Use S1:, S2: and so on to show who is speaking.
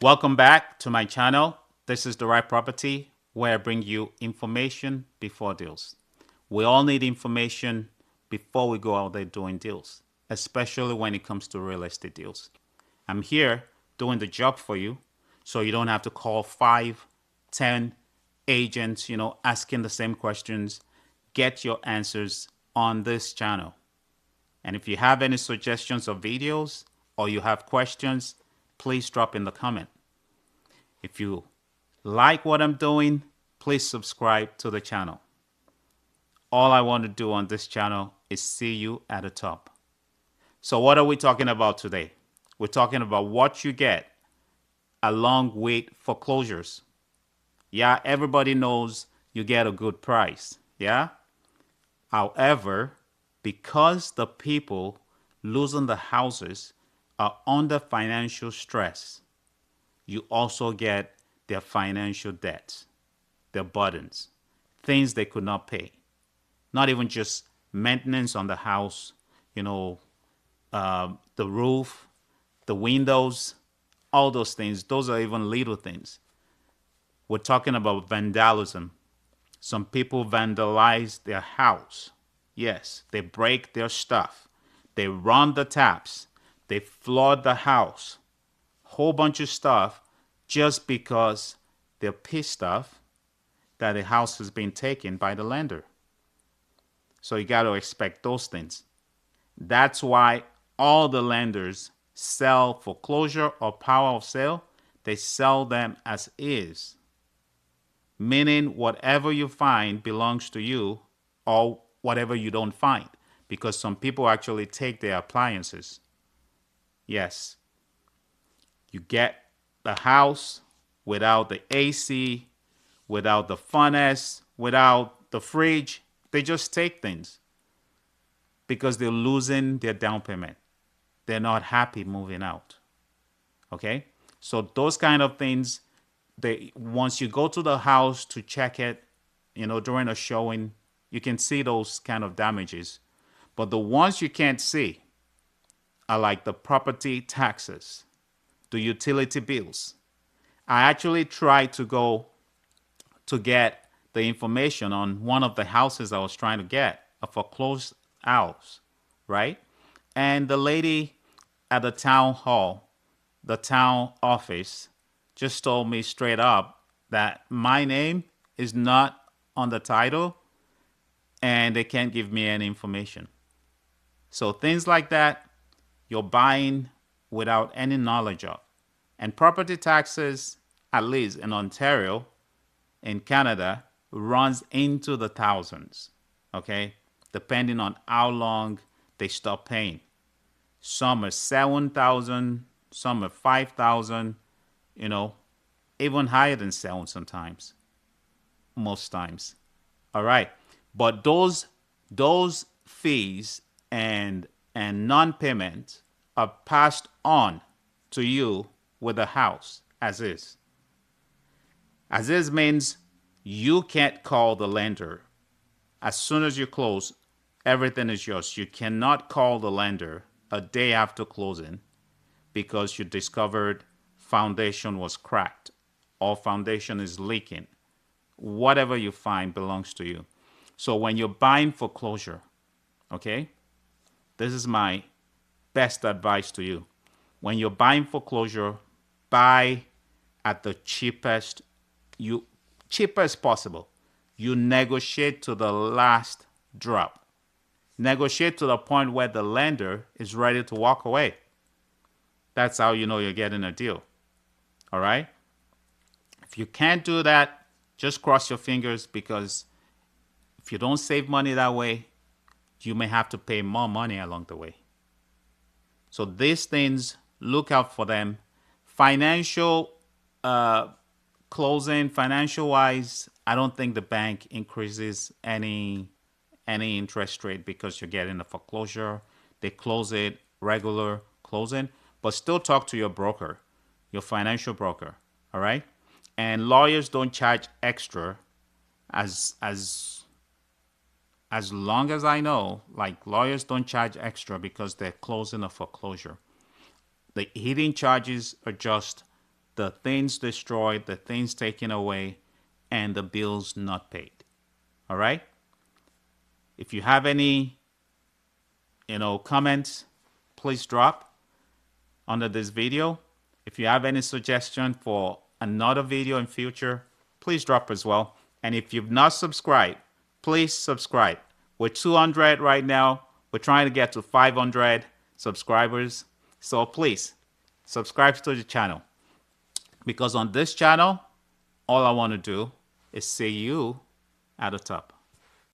S1: Welcome back to my channel. This is The Right Property, where I bring you information before deals. We all need information before we go out there doing deals, especially when it comes to real estate deals. I'm here doing the job for you so you don't have to call 5, 10 agents, asking the same questions. Get your answers on this channel. And if you have any suggestions of videos or you have questions, please drop in the comment. If you like what I'm doing, please subscribe to the channel. All I want to do on this channel is see you at the top. So what are we talking about today? We're talking about what you get along with foreclosures. Yeah, everybody knows you get a good price. Yeah. However, because the people losing the houses are under financial stress, you also get their financial debts, their burdens, things they could not pay. Not even just maintenance on the house, the roof, the windows, all those things. Those are even little things. We're talking about vandalism. Some people vandalize their house. Yes, they break their stuff. They run the taps. They flood the house. Whole bunch of stuff just because they're pissed off that the house has been taken by the lender. So you got to expect those things. That's why all the lenders sell foreclosure or power of sale. They sell them as is, meaning whatever you find belongs to you or whatever you don't find, because some people actually take their appliances. Yes, you get the house without the AC, without the furnace, without the fridge. They just take things because they're losing their down payment. They're not happy moving out. Okay? So those kind of things, once you go to the house to check it, during a showing, you can see those kind of damages. But the ones you can't see are like the property taxes, the utility bills. I actually tried to go to get the information on one of the houses I was trying to get, a foreclosed house, right? And the lady at the town hall, the town office, just told me straight up that my name is not on the title and they can't give me any information. So things like that, you're buying without any knowledge of. And property taxes, at least in Ontario, in Canada, runs into the thousands, okay? Depending on how long they stop paying. Some are 7,000, some are 5,000, even higher than 7 sometimes, most times. All right. But those fees and non-payment are passed on to you with the house as is. As is means you can't call the lender. As soon as you close, everything is yours. You cannot call the lender a day after closing because you discovered foundation was cracked or foundation is leaking. Whatever you find belongs to you. So when you're buying foreclosure, okay, this is my best advice to you. When you're buying foreclosure, buy at the cheapest possible. You negotiate to the last drop. Negotiate to the point where the lender is ready to walk away. That's how you know you're getting a deal. All right? If you can't do that, just cross your fingers, because if you don't save money that way, you may have to pay more money along the way. So these things, look out for them. Financial closing, financial wise, I don't think the bank increases any interest rate because you're getting a foreclosure. They close it regular closing, but still talk to your broker, your financial broker. All right. And lawyers don't charge extra, as long as I know. Like, lawyers don't charge extra because they're closing a foreclosure. The hidden charges are just the things destroyed, the things taken away, and the bills not paid. All right? If you have any, comments, please drop under this video. If you have any suggestion for another video in future, please drop as well. And if you've not subscribed, please subscribe. We're 200 right now. We're trying to get to 500 subscribers. So please subscribe to the channel. Because on this channel, all I want to do is see you at the top.